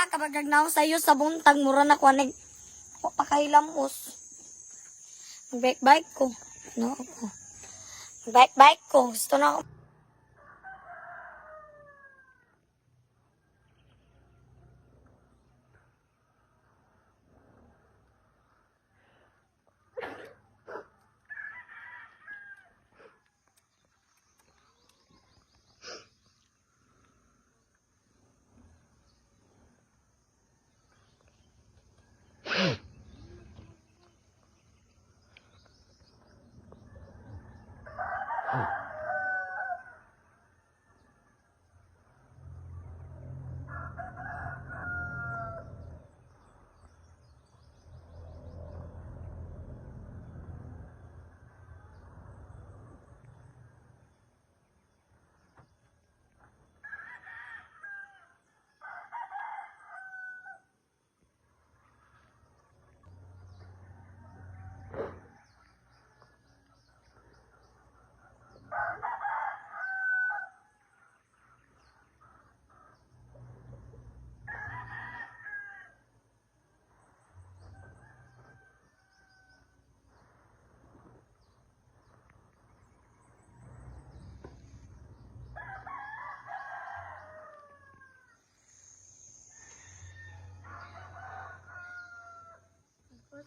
mga kabagagnaw sa iyo sa buntag mura na kwanig. O pakahilamos. Bike ko. No ako. Bike ko. Gusto na ako.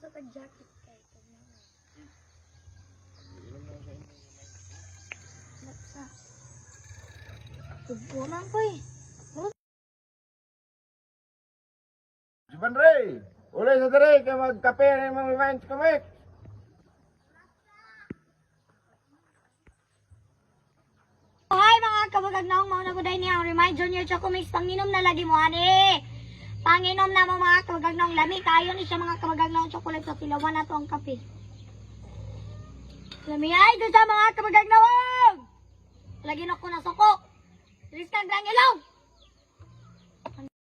Sa tag-jacket kay Laksa. Tubo man po eh. Juban Ray, ulay sa dere kay magkape na mga events kami. Hi mga kabagagnaw, mao na guday niya ang Remind Junior Choco Mix panginom na lagi mo ani. Panginom na mga kabagagnaw lami kayo ni siya mga kabagagnaw chocolate sa tilawan na to ang kape. Lami ay doon sa mga kabagagnaw. Lagi na ko na soko. Tristan Grangelo.